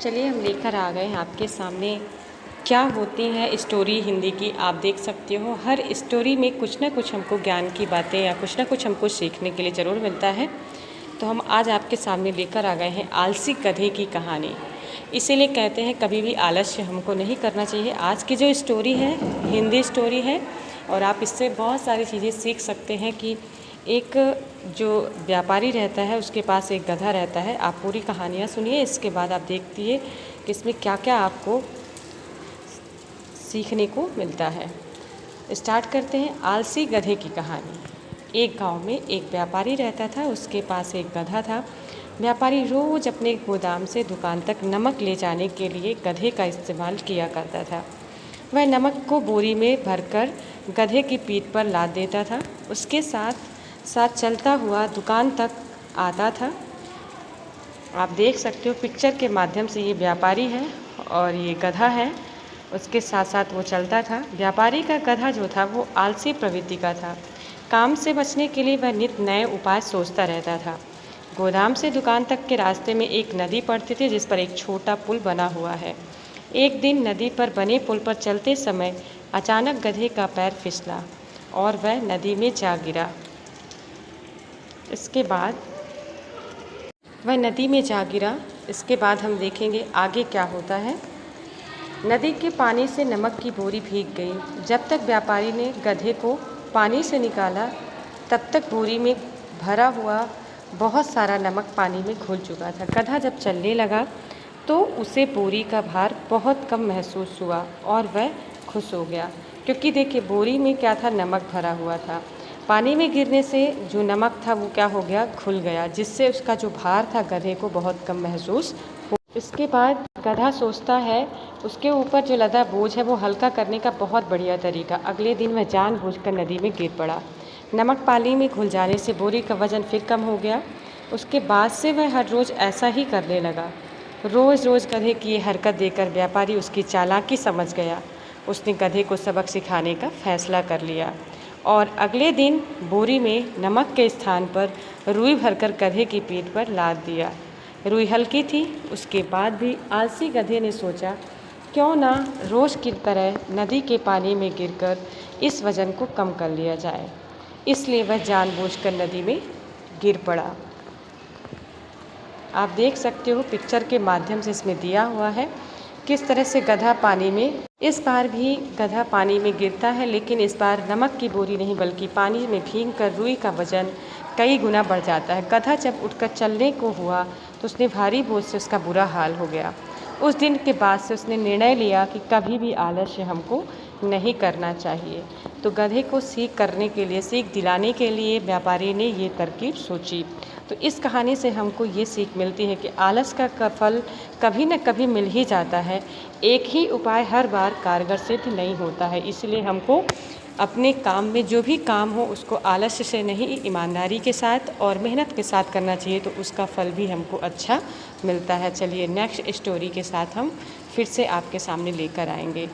चलिए हम लेकर आ गए हैं आपके सामने क्या होती है स्टोरी हिंदी की। आप देख सकते हो हर स्टोरी में कुछ ना कुछ हमको ज्ञान की बातें या कुछ ना कुछ हमको सीखने के लिए ज़रूर मिलता है। तो हम आज आपके सामने लेकर आ गए हैं आलसी गधे की कहानी। इसीलिए कहते हैं कभी भी आलस्य हमको नहीं करना चाहिए। आज की जो स्टोरी है हिंदी स्टोरी है और आप इससे बहुत सारी चीज़ें सीख सकते हैं कि एक जो व्यापारी रहता है उसके पास एक गधा रहता है। आप पूरी कहानियाँ सुनिए, इसके बाद आप देखिए कि इसमें क्या क्या आपको सीखने को मिलता है। स्टार्ट करते हैं आलसी गधे की कहानी। एक गांव में एक व्यापारी रहता था, उसके पास एक गधा था। व्यापारी रोज़ अपने गोदाम से दुकान तक नमक ले जाने के लिए गधे का इस्तेमाल किया करता था। वह नमक को बोरी में भरकर गधे की पीठ पर लाद देता था। उसके साथ साथ चलता हुआ दुकान तक आता था। आप देख सकते हो पिक्चर के माध्यम से ये व्यापारी है और ये गधा है, उसके साथ साथ वो चलता था। व्यापारी का गधा जो था वो आलसी प्रवृत्ति का था। काम से बचने के लिए वह नित नए उपाय सोचता रहता था। गोदाम से दुकान तक के रास्ते में एक नदी पड़ती थी जिस पर एक छोटा पुल बना हुआ है। एक दिन नदी पर बने पुल पर चलते समय अचानक गधे का पैर फिसला और वह नदी में जा गिरा। इसके बाद इसके बाद हम देखेंगे आगे क्या होता है। नदी के पानी से नमक की बोरी भीग गई। जब तक व्यापारी ने गधे को पानी से निकाला तब तक बोरी में भरा हुआ बहुत सारा नमक पानी में घुल चुका था। गधा जब चलने लगा तो उसे बोरी का भार बहुत कम महसूस हुआ और वह खुश हो गया, क्योंकि देखिए बोरी में क्या था, नमक भरा हुआ था। पानी में गिरने से जो नमक था वो क्या हो गया, घुल गया, जिससे उसका जो भार था गधे को बहुत कम महसूस हो। इसके बाद गधा सोचता है उसके ऊपर जो लदा बोझ है वो हल्का करने का बहुत बढ़िया तरीका। अगले दिन वह जानबूझकर नदी में गिर पड़ा। नमक पानी में घुल जाने से बोरी का वजन फिर कम हो गया। उसके बाद से वह हर रोज़ ऐसा ही करने लगा। रोज़ रोज़ गधे की ये हरकत देखकर व्यापारी उसकी चालाकी समझ गया। उसने गधे को सबक सिखाने का फैसला कर लिया और अगले दिन बोरी में नमक के स्थान पर रुई भरकर गधे की पीठ पर लाद दिया। रुई हल्की थी, उसके बाद भी आलसी गधे ने सोचा क्यों ना रोज़ की तरह नदी के पानी में गिरकर इस वज़न को कम कर लिया जाए। इसलिए वह जानबूझकर नदी में गिर पड़ा। आप देख सकते हो पिक्चर के माध्यम से इसमें दिया हुआ है किस तरह से गधा पानी में, इस बार भी गधा पानी में गिरता है, लेकिन इस बार नमक की बोरी नहीं बल्कि पानी में भीगकर रुई का वजन कई गुना बढ़ जाता है। गधा जब उठकर चलने को हुआ तो उसने भारी बोझ से उसका बुरा हाल हो गया। उस दिन के बाद से उसने निर्णय लिया कि कभी भी आलस्य हमको नहीं करना चाहिए। तो गधे को सीख दिलाने के लिए व्यापारी ने ये तरकीब सोची। तो इस कहानी से हमको ये सीख मिलती है कि आलस का फल कभी न कभी मिल ही जाता है। एक ही उपाय हर बार कारगर सिद्ध नहीं होता है। इसलिए हमको अपने काम में जो भी काम हो उसको आलस्य से नहीं, ईमानदारी के साथ और मेहनत के साथ करना चाहिए, तो उसका फल भी हमको अच्छा मिलता है। चलिए नेक्स्ट स्टोरी के साथ हम फिर से आपके सामने लेकर आएंगे।